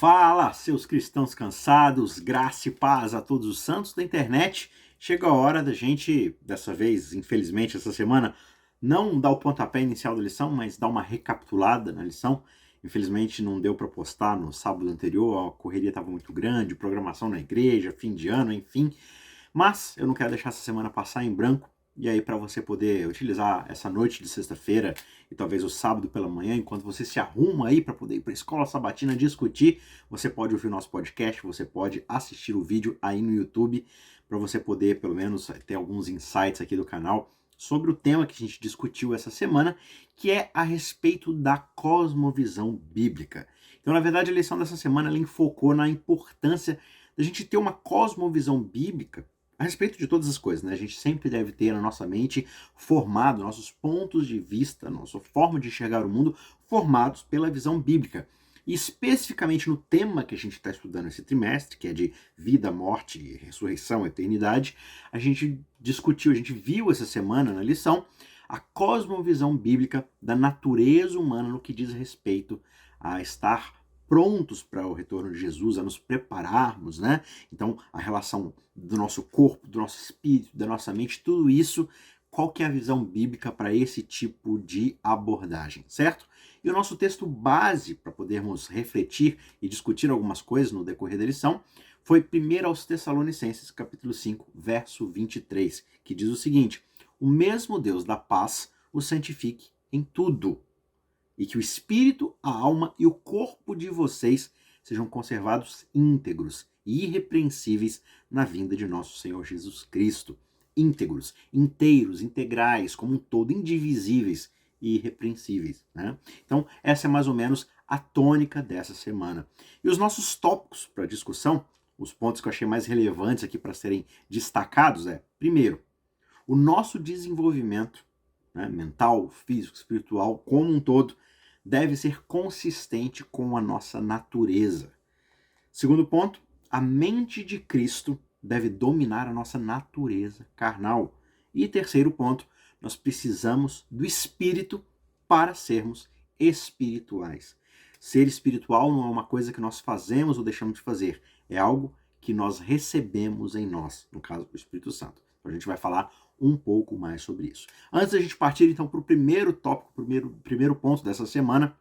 Fala, seus cristãos cansados, graça e paz a todos os santos da internet. Chega a hora da gente, dessa vez, infelizmente, essa semana, não dar o pontapé inicial da lição, mas dar uma recapitulada na lição. Infelizmente não deu para postar no sábado anterior, a correria estava muito grande, programação na igreja, fim de ano, enfim. Mas eu não quero deixar essa semana passar em branco. E aí, para você poder utilizar essa noite de sexta-feira e talvez o sábado pela manhã, enquanto você se arruma aí para poder ir para a escola sabatina discutir, você pode ouvir o nosso podcast, você pode assistir o vídeo aí no YouTube, para você poder, pelo menos, ter alguns insights aqui do canal sobre o tema que a gente discutiu essa semana, que é a respeito da cosmovisão bíblica. Então, na verdade, a lição dessa semana ela enfocou na importância da gente ter uma cosmovisão bíblica a respeito de todas as coisas, né? A gente sempre deve ter na nossa mente formado nossos pontos de vista, nossa forma de enxergar o mundo formados pela visão bíblica. E especificamente no tema que a gente está estudando esse trimestre, que é de vida, morte, ressurreição, eternidade, a gente discutiu, a gente viu essa semana na lição a cosmovisão bíblica da natureza humana no que diz respeito a estar prontos para o retorno de Jesus, a nos prepararmos, né? Então, a relação do nosso corpo, do nosso espírito, da nossa mente, tudo isso, qual que é a visão bíblica para esse tipo de abordagem, certo? E o nosso texto base para podermos refletir e discutir algumas coisas no decorrer da lição foi 1 aos Tessalonicenses, capítulo 5, verso 23, que diz o seguinte: o mesmo Deus da paz o santifique em tudo, e que o espírito, a alma e o corpo de vocês sejam conservados íntegros e irrepreensíveis na vinda de nosso Senhor Jesus Cristo. Íntegros, inteiros, integrais, como um todo, indivisíveis e irrepreensíveis, né? Então, essa é mais ou menos a tônica dessa semana. E os nossos tópicos para discussão, os pontos que eu achei mais relevantes aqui para serem destacados primeiro, o nosso desenvolvimento, né, mental, físico, espiritual, como um todo, deve ser consistente com a nossa natureza. Segundo ponto, a mente de Cristo deve dominar a nossa natureza carnal. E terceiro ponto, nós precisamos do Espírito para sermos espirituais. Ser espiritual não é uma coisa que nós fazemos ou deixamos de fazer, é algo que nós recebemos em nós, no caso do Espírito Santo. Então a gente vai falar um pouco mais sobre isso. Antes da gente partir então para o primeiro tópico, primeiro ponto dessa semana,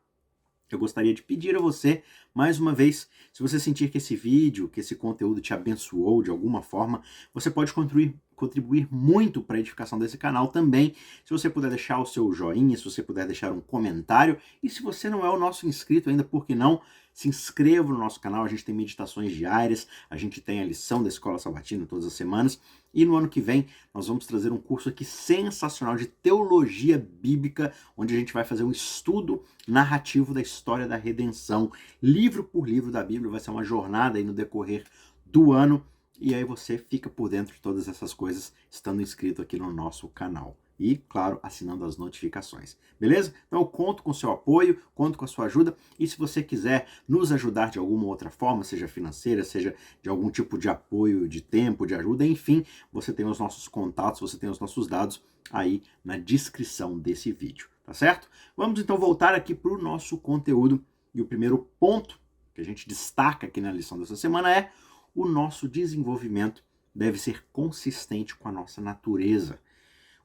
eu gostaria de pedir a você, mais uma vez, se você sentir que esse vídeo, que esse conteúdo te abençoou de alguma forma, você pode contribuir muito para a edificação desse canal também, se você puder deixar o seu joinha, se você puder deixar um comentário, e se você não é o nosso inscrito ainda, por que não? Se inscreva no nosso canal, a gente tem meditações diárias, a gente tem a lição da Escola Sabatina todas as semanas, e no ano que vem nós vamos trazer um curso aqui sensacional de teologia bíblica, onde a gente vai fazer um estudo narrativo da história da redenção, livro por livro da Bíblia, vai ser uma jornada aí no decorrer do ano, e aí você fica por dentro de todas essas coisas estando inscrito aqui no nosso canal. E, claro, assinando as notificações. Beleza? Então eu conto com o seu apoio, conto com a sua ajuda. E se você quiser nos ajudar de alguma outra forma, seja financeira, seja de algum tipo de apoio, de tempo, de ajuda, enfim, você tem os nossos contatos, você tem os nossos dados aí na descrição desse vídeo. Tá certo? Vamos então voltar aqui para o nosso conteúdo. E o primeiro ponto que a gente destaca aqui na lição dessa semana é: o nosso desenvolvimento deve ser consistente com a nossa natureza.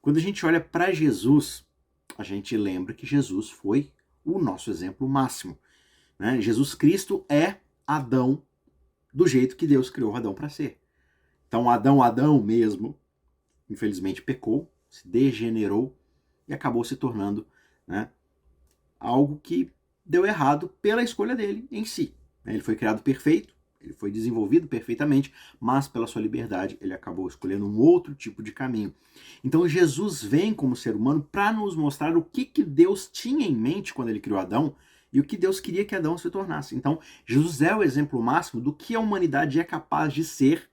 Quando a gente olha para Jesus, a gente lembra que Jesus foi o nosso exemplo máximo, né? Jesus Cristo é Adão do jeito que Deus criou Adão para ser. Então Adão mesmo, infelizmente pecou, se degenerou e acabou se tornando, né, algo que deu errado pela escolha dele em si. Ele foi criado perfeito, ele foi desenvolvido perfeitamente, mas pela sua liberdade ele acabou escolhendo um outro tipo de caminho. Então Jesus vem como ser humano para nos mostrar o que Deus tinha em mente quando ele criou Adão e o que Deus queria que Adão se tornasse. Então Jesus é o exemplo máximo do que a humanidade é capaz de ser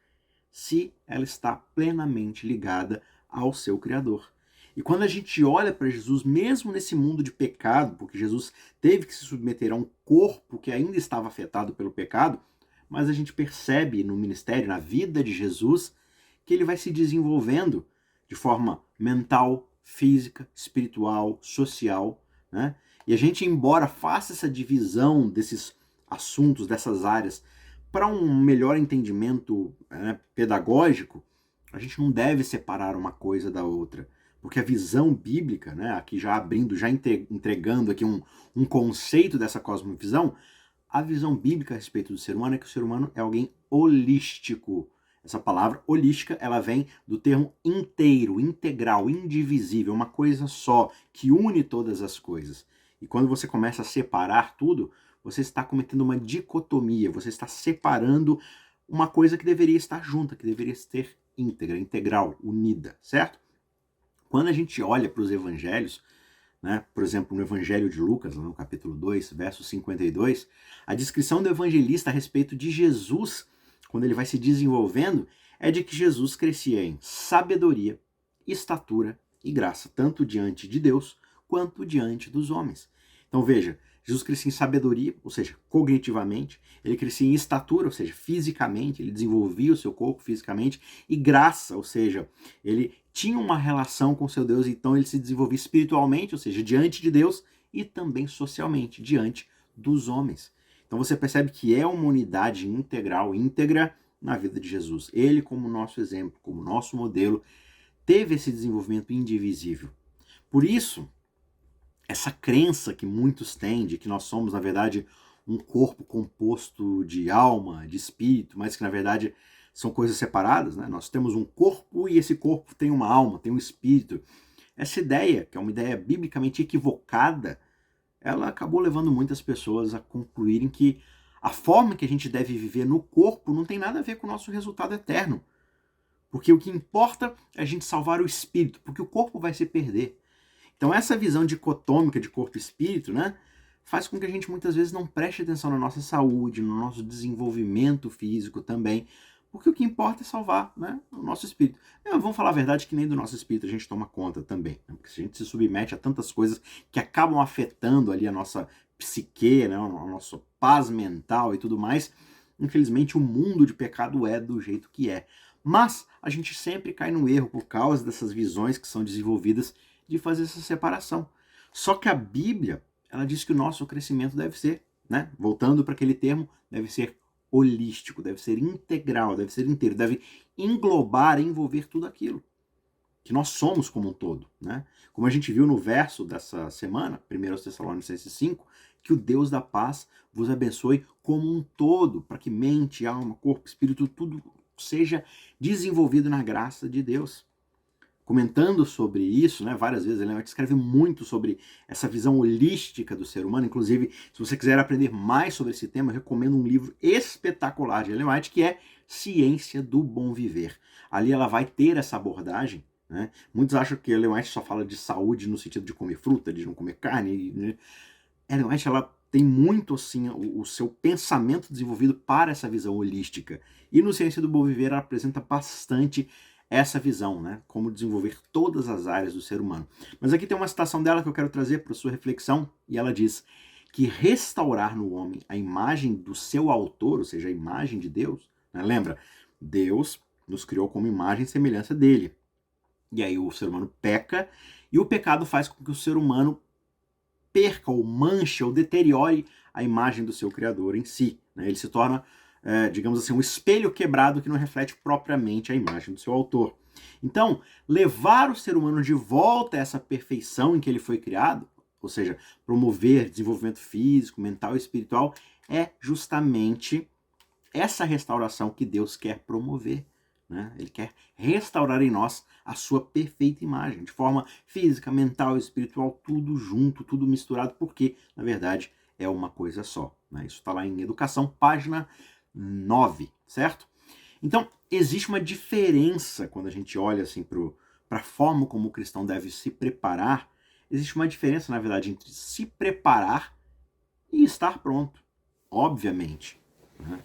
se ela está plenamente ligada ao seu Criador. E quando a gente olha para Jesus, mesmo nesse mundo de pecado, porque Jesus teve que se submeter a um corpo que ainda estava afetado pelo pecado, mas a gente percebe no ministério, na vida de Jesus, que ele vai se desenvolvendo de forma mental, física, espiritual, social, né? E a gente, embora faça essa divisão desses assuntos, dessas áreas, para um melhor entendimento, pedagógico, a gente não deve separar uma coisa da outra. Porque a visão bíblica, né, aqui já abrindo, já entregando aqui um conceito dessa cosmovisão, a visão bíblica a respeito do ser humano é que o ser humano é alguém holístico. Essa palavra holística, ela vem do termo inteiro, integral, indivisível, uma coisa só, que une todas as coisas. E quando você começa a separar tudo, você está cometendo uma dicotomia, você está separando uma coisa que deveria estar junta, que deveria ser íntegra, integral, unida, certo? Quando a gente olha para os evangelhos, né, por exemplo, no Evangelho de Lucas, no capítulo 2, verso 52, a descrição do evangelista a respeito de Jesus, quando ele vai se desenvolvendo, é de que Jesus crescia em sabedoria, estatura e graça, tanto diante de Deus quanto diante dos homens. Então veja, Jesus crescia em sabedoria, ou seja, cognitivamente, ele crescia em estatura, ou seja, fisicamente, ele desenvolvia o seu corpo fisicamente, e graça, ou seja, ele tinha uma relação com seu Deus, então ele se desenvolvia espiritualmente, ou seja, diante de Deus, e também socialmente, diante dos homens. Então você percebe que é uma unidade integral, íntegra na vida de Jesus. Ele, como nosso exemplo, como nosso modelo, teve esse desenvolvimento indivisível. Por isso, essa crença que muitos têm de que nós somos, na verdade, um corpo composto de alma, de espírito, mas que, na verdade, são coisas separadas, né? Nós temos um corpo e esse corpo tem uma alma, tem um espírito. Essa ideia, que é uma ideia biblicamente equivocada, ela acabou levando muitas pessoas a concluírem que a forma que a gente deve viver no corpo não tem nada a ver com o nosso resultado eterno. Porque o que importa é a gente salvar o espírito, porque o corpo vai se perder. Então essa visão dicotômica de corpo e espírito, né, faz com que a gente muitas vezes não preste atenção na nossa saúde, no nosso desenvolvimento físico também, porque o que importa é salvar, né, o nosso espírito. Vamos falar a verdade que nem do nosso espírito a gente toma conta também, né, porque se a gente se submete a tantas coisas que acabam afetando ali a nossa psique, né, a nossa paz mental e tudo mais, infelizmente o mundo de pecado é do jeito que é. Mas a gente sempre cai no erro por causa dessas visões que são desenvolvidas de fazer essa separação. Só que a Bíblia, ela diz que o nosso crescimento deve ser, né, voltando para aquele termo, deve ser holístico, deve ser integral, deve ser inteiro, deve englobar, envolver tudo aquilo que nós somos como um todo, né? Como a gente viu no verso dessa semana, 1 Tessalonicenses 5, que o Deus da paz vos abençoe como um todo, para que mente, alma, corpo, espírito, tudo seja desenvolvido na graça de Deus. Comentando sobre isso, né, várias vezes, ele escreve muito sobre essa visão holística do ser humano. Inclusive, se você quiser aprender mais sobre esse tema, eu recomendo um livro espetacular de Ellen White, que é Ciência do Bom Viver. Ali ela vai ter essa abordagem, né? Muitos acham que Ellen White só fala de saúde no sentido de comer fruta, de não comer carne, né? Ellen White, ela tem muito assim o seu pensamento desenvolvido para essa visão holística. E no Ciência do Bom Viver ela apresenta bastante essa visão, né? Como desenvolver todas as áreas do ser humano. Mas aqui tem uma citação dela que eu quero trazer para sua reflexão, e ela diz que restaurar no homem a imagem do seu autor, ou seja, a imagem de Deus, né? Lembra, Deus nos criou como imagem e semelhança dele. E aí o ser humano peca, e o pecado faz com que o ser humano perca ou manche ou deteriore a imagem do seu Criador em si, né? Ele se torna, digamos assim, um espelho quebrado que não reflete propriamente a imagem do seu autor. Então, levar o ser humano de volta a essa perfeição em que ele foi criado, ou seja, promover desenvolvimento físico, mental e espiritual, é justamente essa restauração que Deus quer promover, né? Ele quer restaurar em nós a sua perfeita imagem, de forma física, mental e espiritual, tudo junto, tudo misturado, porque, na verdade, é uma coisa só, né? Isso está lá em Educação, página 9, certo? Então, existe uma diferença quando a gente olha assim, para a forma como o cristão deve se preparar. Existe uma diferença, na verdade, entre se preparar e estar pronto, obviamente, né?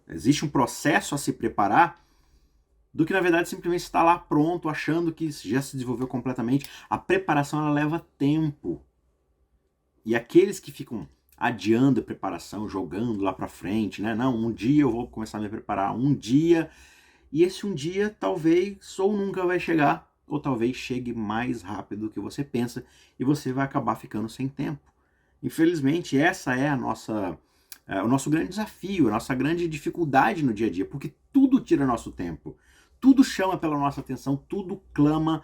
Existe um processo a se preparar do que, na verdade, simplesmente estar lá pronto, achando que já se desenvolveu completamente. A preparação, ela leva tempo. E aqueles que ficam adiando a preparação, jogando lá para frente, né? Não, um dia eu vou começar a me preparar, um dia, e esse um dia talvez ou nunca vai chegar, ou talvez chegue mais rápido do que você pensa, e você vai acabar ficando sem tempo. Infelizmente, essa é a nossa o nosso grande desafio, a nossa grande dificuldade no dia a dia, porque tudo tira nosso tempo, tudo chama pela nossa atenção, tudo clama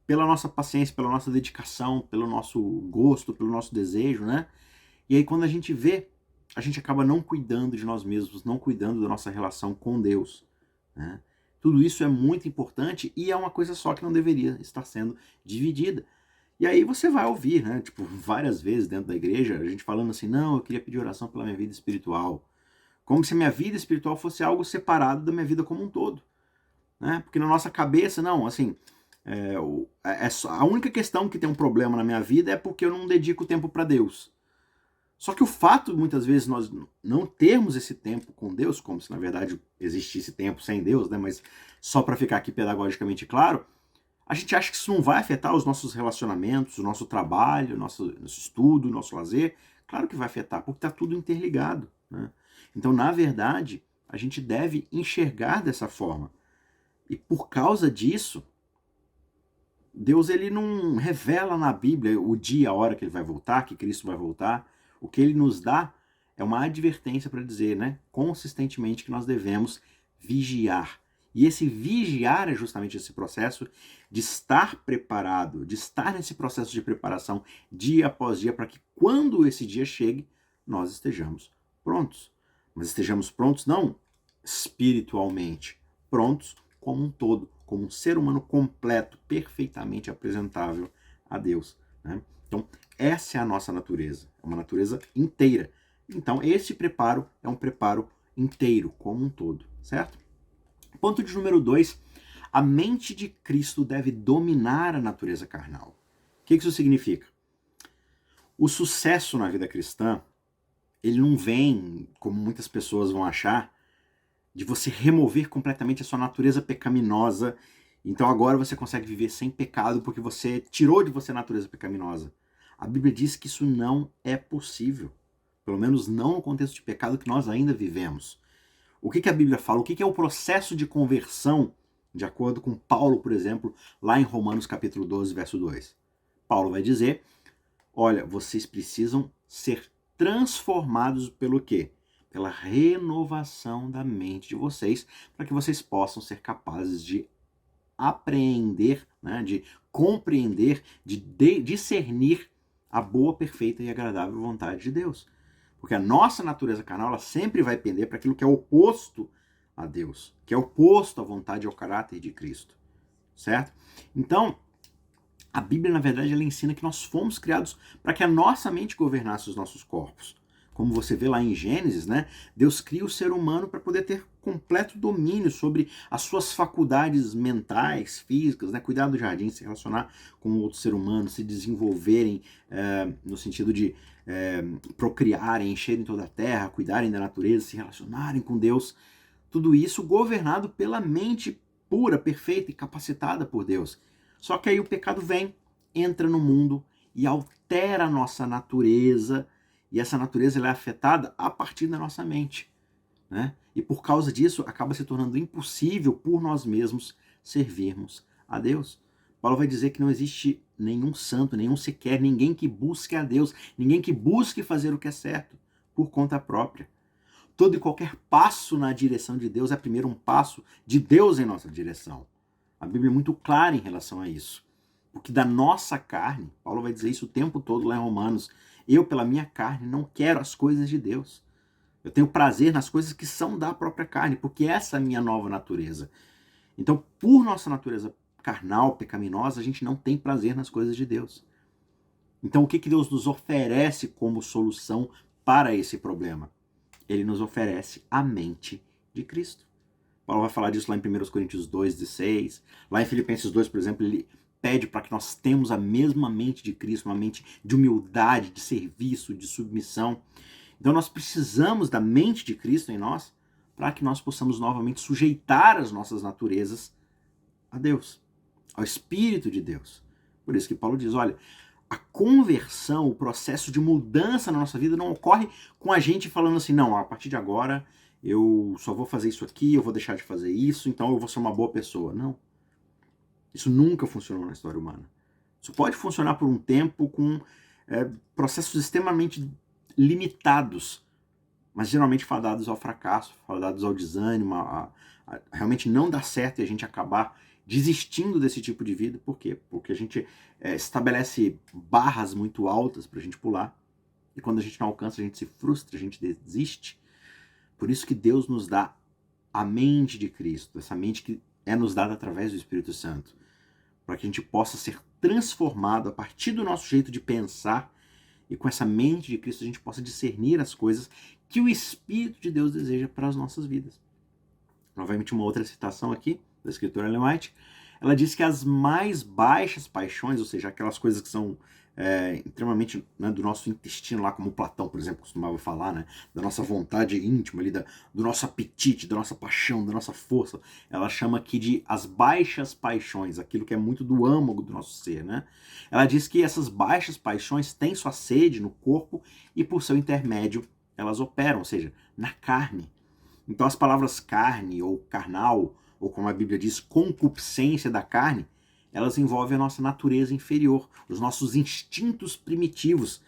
pela nossa paciência, pela nossa dedicação, pelo nosso gosto, pelo nosso desejo, né? E aí quando a gente vê, a gente acaba não cuidando de nós mesmos, não cuidando da nossa relação com Deus, né? Tudo isso é muito importante e é uma coisa só que não deveria estar sendo dividida. E aí você vai ouvir, né, tipo, várias vezes dentro da igreja, a gente falando assim, não, eu queria pedir oração pela minha vida espiritual. Como se a minha vida espiritual fosse algo separado da minha vida como um todo, né? Porque na nossa cabeça, não, assim, a única questão que tem um problema na minha vida é porque eu não dedico tempo para Deus. Só que o fato, muitas vezes, nós não termos esse tempo com Deus, como se na verdade existisse tempo sem Deus, né? Mas só para ficar aqui pedagogicamente claro, a gente acha que isso não vai afetar os nossos relacionamentos, o nosso trabalho, o nosso estudo, o nosso lazer. Claro que vai afetar, porque está tudo interligado, né? Então, na verdade, a gente deve enxergar dessa forma. E por causa disso, Deus ele não revela na Bíblia o dia, a hora que ele vai voltar, que Cristo vai voltar. O que ele nos dá é uma advertência para dizer, né, consistentemente que nós devemos vigiar. E esse vigiar é justamente esse processo de estar preparado, de estar nesse processo de preparação dia após dia, para que quando esse dia chegue, nós estejamos prontos. Mas estejamos prontos não espiritualmente, prontos como um todo, como um ser humano completo, perfeitamente apresentável a Deus, né? Então, essa é a nossa natureza, é uma natureza inteira. Então, esse preparo é um preparo inteiro, como um todo, certo? Ponto de número 2, a mente de Cristo deve dominar a natureza carnal. O que isso significa? O sucesso na vida cristã, ele não vem, como muitas pessoas vão achar, de você remover completamente a sua natureza pecaminosa. Então agora você consegue viver sem pecado porque você tirou de você a natureza pecaminosa. A Bíblia diz que isso não é possível. Pelo menos não no contexto de pecado que nós ainda vivemos. O que a Bíblia fala? O que é o processo de conversão, de acordo com Paulo, por exemplo, lá em Romanos capítulo 12, verso 2. Paulo vai dizer, olha, vocês precisam ser transformados pelo quê? Pela renovação da mente de vocês, para que vocês possam ser capazes de apreender, né, de compreender, de discernir a boa, perfeita e agradável vontade de Deus. Porque a nossa natureza carnal ela sempre vai pender para aquilo que é oposto a Deus, que é oposto à vontade e ao caráter de Cristo, certo? Então, a Bíblia, na verdade, ela ensina que nós fomos criados para que a nossa mente governasse os nossos corpos. Como você vê lá em Gênesis, né? Deus cria o ser humano para poder ter completo domínio sobre as suas faculdades mentais, físicas, né? Cuidar do jardim, se relacionar com outro ser humano, se desenvolverem no sentido de procriarem, encherem toda a terra, cuidarem da natureza, se relacionarem com Deus. Tudo isso governado pela mente pura, perfeita e capacitada por Deus. Só que aí o pecado vem, entra no mundo e altera a nossa natureza, e essa natureza ela é afetada a partir da nossa mente, né? E por causa disso acaba se tornando impossível por nós mesmos servirmos a Deus. Paulo vai dizer que não existe nenhum santo, nenhum sequer, ninguém que busque a Deus, ninguém que busque fazer o que é certo por conta própria. Todo e qualquer passo na direção de Deus é primeiro um passo de Deus em nossa direção. A Bíblia é muito clara em relação a isso. Porque da nossa carne, Paulo vai dizer isso o tempo todo lá em Romanos, eu pela minha carne não quero as coisas de Deus. Eu tenho prazer nas coisas que são da própria carne, porque essa é a minha nova natureza. Então, por nossa natureza carnal, pecaminosa, a gente não tem prazer nas coisas de Deus. Então, o que Deus nos oferece como solução para esse problema? Ele nos oferece a mente de Cristo. Paulo vai falar disso lá em 1 Coríntios 2:16. Lá em Filipenses 2, por exemplo, ele pede para que nós tenhamos a mesma mente de Cristo, uma mente de humildade, de serviço, de submissão. Então nós precisamos da mente de Cristo em nós para que nós possamos novamente sujeitar as nossas naturezas a Deus, ao Espírito de Deus. Por isso que Paulo diz, olha, a conversão, o processo de mudança na nossa vida não ocorre com a gente falando assim, não, a partir de agora eu só vou fazer isso aqui, eu vou deixar de fazer isso, então eu vou ser uma boa pessoa. Não. Isso nunca funcionou na história humana. Isso pode funcionar por um tempo com processos extremamente limitados, mas geralmente fadados ao fracasso, fadados ao desânimo, a realmente não dar certo e a gente acabar desistindo desse tipo de vida. Por quê? Porque a gente estabelece barras muito altas para a gente pular, e quando a gente não alcança, a gente se frustra, a gente desiste. Por isso que Deus nos dá a mente de Cristo, essa mente que é nos dada através do Espírito Santo, para que a gente possa ser transformado a partir do nosso jeito de pensar, e com essa mente de Cristo a gente possa discernir as coisas que o Espírito de Deus deseja para as nossas vidas. Novamente uma outra citação aqui da escritora Ellen White, ela diz que as mais baixas paixões, ou seja, aquelas coisas que são extremamente, né, do nosso intestino lá, como Platão, por exemplo, costumava falar, né, da nossa vontade íntima ali, do nosso apetite, da nossa paixão, da nossa força, ela chama aqui de as baixas paixões, aquilo que é muito do âmago do nosso ser, né? Ela diz que essas baixas paixões têm sua sede no corpo e por seu intermédio elas operam, ou seja, na carne. Então as palavras carne ou carnal, ou como a Bíblia diz, concupiscência da carne, elas envolvem a nossa natureza inferior, os nossos instintos primitivos.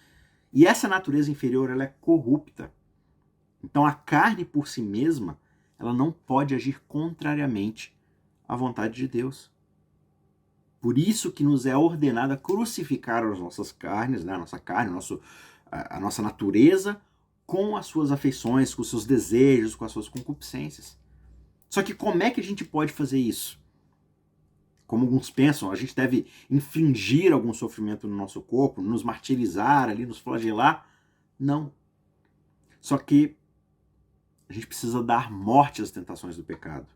E essa natureza inferior, ela é corrupta. Então a carne por si mesma, ela não pode agir contrariamente à vontade de Deus. Por isso que nos é ordenado a crucificar as nossas carnes, né? A nossa carne, a nossa natureza, com as suas afeições, com os seus desejos, com as suas concupiscências. Só que como é que a gente pode fazer isso? Como alguns pensam, a gente deve infligir algum sofrimento no nosso corpo, nos martirizar ali, nos flagelar? Não. Só que a gente precisa dar morte às tentações do pecado.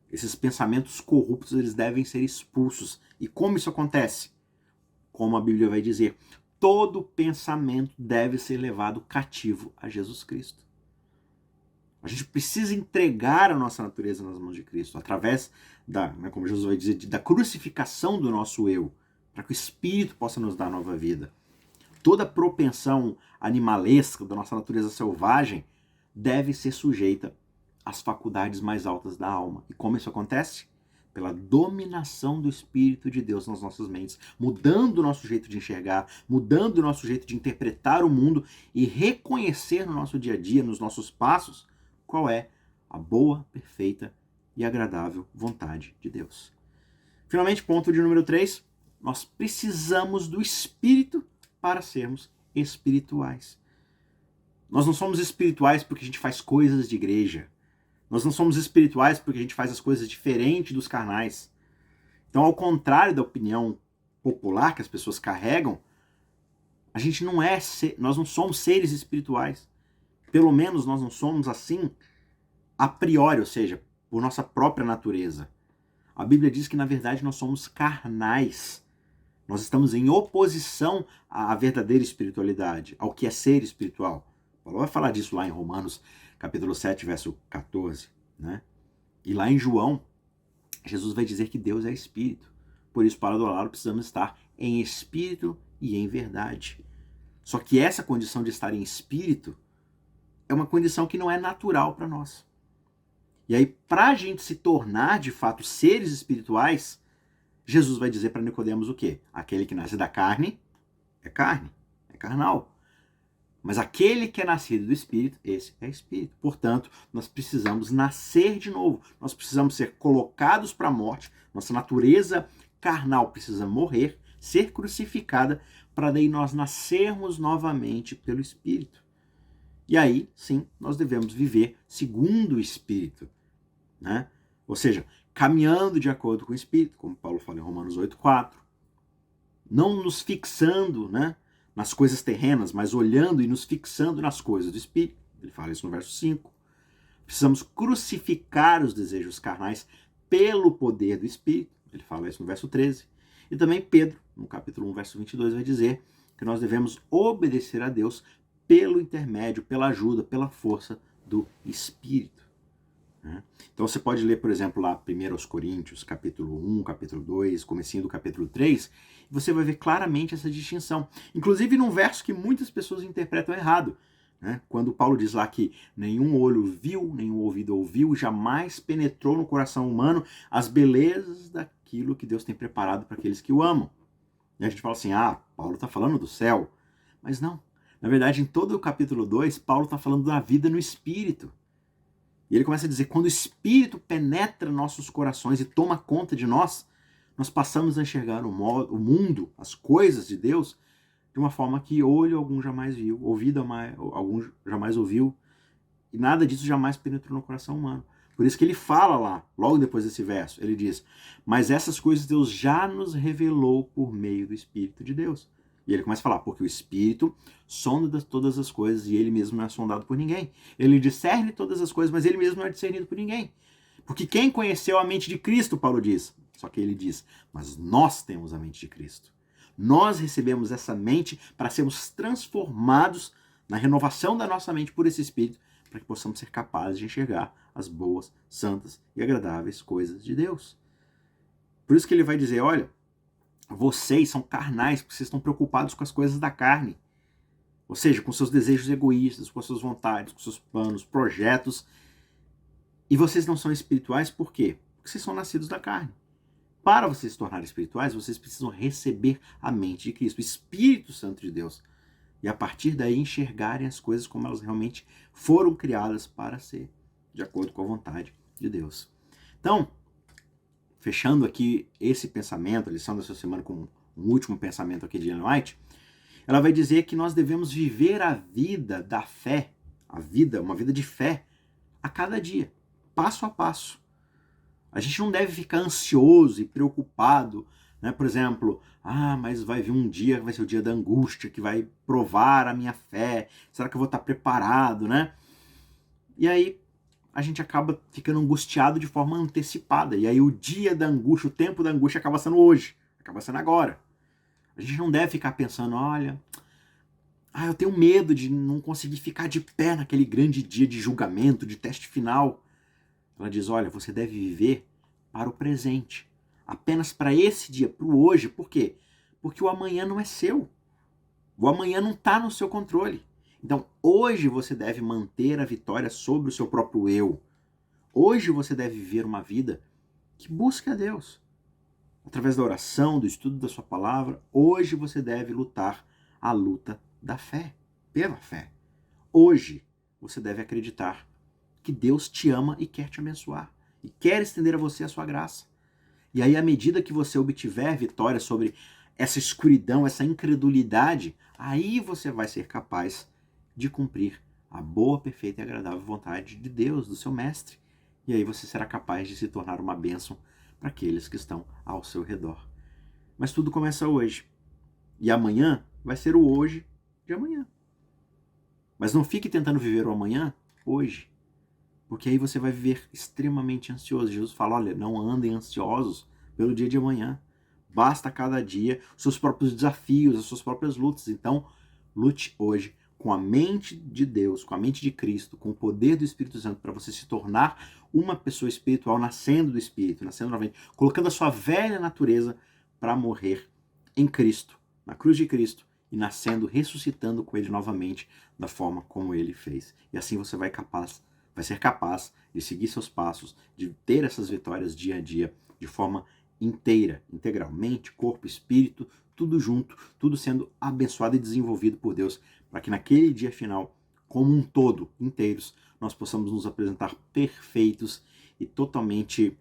Esses pensamentos corruptos, eles devem ser expulsos. E como isso acontece? Como a Bíblia vai dizer, todo pensamento deve ser levado cativo a Jesus Cristo. A gente precisa entregar a nossa natureza nas mãos de Cristo, através da, né, como Jesus vai dizer, da crucificação do nosso eu, para que o Espírito possa nos dar nova vida. Toda propensão animalesca da nossa natureza selvagem deve ser sujeita às faculdades mais altas da alma. E como isso acontece? Pela dominação do Espírito de Deus nas nossas mentes, mudando o nosso jeito de enxergar, mudando o nosso jeito de interpretar o mundo e reconhecer no nosso dia a dia, nos nossos passos, qual é a boa, perfeita e agradável vontade de Deus. Finalmente, ponto de número 3, nós precisamos do Espírito para sermos espirituais. Nós não somos espirituais porque a gente faz coisas de igreja. Nós não somos espirituais porque a gente faz as coisas diferente dos carnais. Então, ao contrário da opinião popular que as pessoas carregam, a gente nós não somos seres espirituais. Pelo menos nós não somos assim a priori, ou seja, por nossa própria natureza. A Bíblia diz que, na verdade, nós somos carnais. Nós estamos em oposição à verdadeira espiritualidade, ao que é ser espiritual. Paulo vai falar disso lá em Romanos, capítulo 7, verso 14. Né? E lá em João, Jesus vai dizer que Deus é espírito. Por isso, para adorá-lo, precisamos estar em espírito e em verdade. Só que essa condição de estar em espírito é uma condição que não é natural para nós. E aí, para a gente se tornar, de fato, seres espirituais, Jesus vai dizer para Nicodemos o quê? Aquele que nasce da carne, é carnal. Mas aquele que é nascido do Espírito, esse é Espírito. Portanto, nós precisamos nascer de novo. Nós precisamos ser colocados para a morte. Nossa natureza carnal precisa morrer, ser crucificada, para daí nós nascermos novamente pelo Espírito. E aí, sim, nós devemos viver segundo o Espírito. Né? Ou seja, caminhando de acordo com o Espírito, como Paulo fala em Romanos 8,4. Não nos fixando, né, nas coisas terrenas, mas olhando e nos fixando nas coisas do Espírito. Ele fala isso no verso 5. Precisamos crucificar os desejos carnais pelo poder do Espírito. Ele fala isso no verso 13. E também Pedro, no capítulo 1, verso 22, vai dizer que nós devemos obedecer a Deus pelo intermédio, pela ajuda, pela força do Espírito. Então você pode ler, por exemplo, lá 1 Coríntios, capítulo 1, capítulo 2, comecinho do capítulo 3, e você vai ver claramente essa distinção. Inclusive num verso que muitas pessoas interpretam errado. Né? Quando Paulo diz lá que nenhum olho viu, nenhum ouvido ouviu, jamais penetrou no coração humano as belezas daquilo que Deus tem preparado para aqueles que o amam. E a gente fala assim, Paulo está falando do céu. Mas não, Na verdade, em todo o capítulo 2, Paulo está falando da vida no Espírito. E ele começa a dizer, quando o Espírito penetra nossos corações e toma conta de nós, nós passamos a enxergar o mundo, as coisas de Deus, de uma forma que olho algum jamais viu, ouvido algum jamais ouviu, e nada disso jamais penetrou no coração humano. Por isso que ele fala lá, logo depois desse verso, ele diz, mas essas coisas Deus já nos revelou por meio do Espírito de Deus. E ele começa a falar, porque o Espírito sonda todas as coisas e ele mesmo não é sondado por ninguém. Ele discerne todas as coisas, mas ele mesmo não é discernido por ninguém. Porque quem conheceu a mente de Cristo, Paulo diz. Só que ele diz, mas nós temos a mente de Cristo. Nós recebemos essa mente para sermos transformados na renovação da nossa mente por esse Espírito, para que possamos ser capazes de enxergar as boas, santas e agradáveis coisas de Deus. Por isso que ele vai dizer, olha, vocês são carnais, porque vocês estão preocupados com as coisas da carne. Ou seja, com seus desejos egoístas, com as suas vontades, com seus planos, projetos. E vocês não são espirituais por quê? Porque vocês são nascidos da carne. Para vocês se tornarem espirituais, vocês precisam receber a mente de Cristo, o Espírito Santo de Deus. E a partir daí enxergarem as coisas como elas realmente foram criadas para ser, de acordo com a vontade de Deus. Então, fechando aqui esse pensamento, a lição dessa semana com um último pensamento aqui de Ellen White, ela vai dizer que nós devemos viver a vida da fé, uma vida de fé, a cada dia, passo a passo. A gente não deve ficar ansioso e preocupado, né? Por exemplo, mas vai vir um dia, vai ser o dia da angústia, que vai provar a minha fé, será que eu vou estar preparado, né? E aí a gente acaba ficando angustiado de forma antecipada, e aí o dia da angústia, o tempo da angústia acaba sendo hoje, acaba sendo agora. A gente não deve ficar pensando, olha, eu tenho medo de não conseguir ficar de pé naquele grande dia de julgamento, de teste final. Ela diz, olha, você deve viver para o presente, apenas para esse dia, para o hoje. Por quê? Porque o amanhã não é seu. O amanhã não está no seu controle. Então, hoje você deve manter a vitória sobre o seu próprio eu. Hoje você deve viver uma vida que busque a Deus. Através da oração, do estudo da sua palavra, hoje você deve lutar a luta da fé, pela fé. Hoje você deve acreditar que Deus te ama e quer te abençoar. E quer estender a você a sua graça. E aí, à medida que você obtiver vitória sobre essa escuridão, essa incredulidade, aí você vai ser capaz de cumprir a boa, perfeita e agradável vontade de Deus, do seu mestre. E aí você será capaz de se tornar uma bênção para aqueles que estão ao seu redor. Mas tudo começa hoje. E amanhã vai ser o hoje de amanhã. Mas não fique tentando viver o amanhã hoje. Porque aí você vai viver extremamente ansioso. Jesus fala, olha, não andem ansiosos pelo dia de amanhã. Basta cada dia os seus próprios desafios, as suas próprias lutas. Então, lute hoje com a mente de Deus, com a mente de Cristo, com o poder do Espírito Santo, para você se tornar uma pessoa espiritual, nascendo do Espírito, nascendo novamente, colocando a sua velha natureza para morrer em Cristo, na cruz de Cristo, e nascendo, ressuscitando com Ele novamente, da forma como Ele fez. E assim você vai ser capaz de seguir seus passos, de ter essas vitórias dia a dia, de forma inteira, integral, mente, corpo, espírito, tudo junto, tudo sendo abençoado e desenvolvido por Deus, para que naquele dia final, como um todo, inteiros, nós possamos nos apresentar perfeitos e totalmente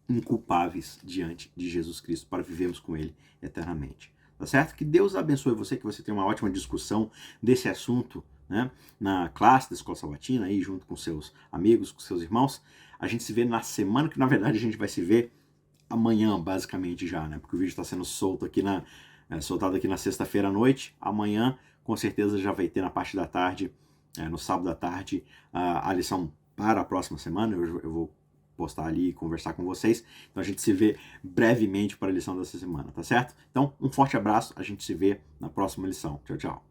inculpáveis diante de Jesus Cristo, para vivermos com Ele eternamente. Tá certo? Que Deus abençoe você, que você tenha uma ótima discussão desse assunto, né, na classe da Escola Sabatina, aí, junto com seus amigos, com seus irmãos. A gente se vê na semana, que na verdade a gente vai se ver amanhã, basicamente já, né? Porque o vídeo está sendo soltado aqui na sexta-feira à noite. Amanhã, com certeza, já vai ter na parte da tarde, no sábado à tarde, a lição para a próxima semana. Eu vou postar ali e conversar com vocês. Então a gente se vê brevemente para a lição dessa semana, tá certo? Então, um forte abraço, a gente se vê na próxima lição. Tchau, tchau.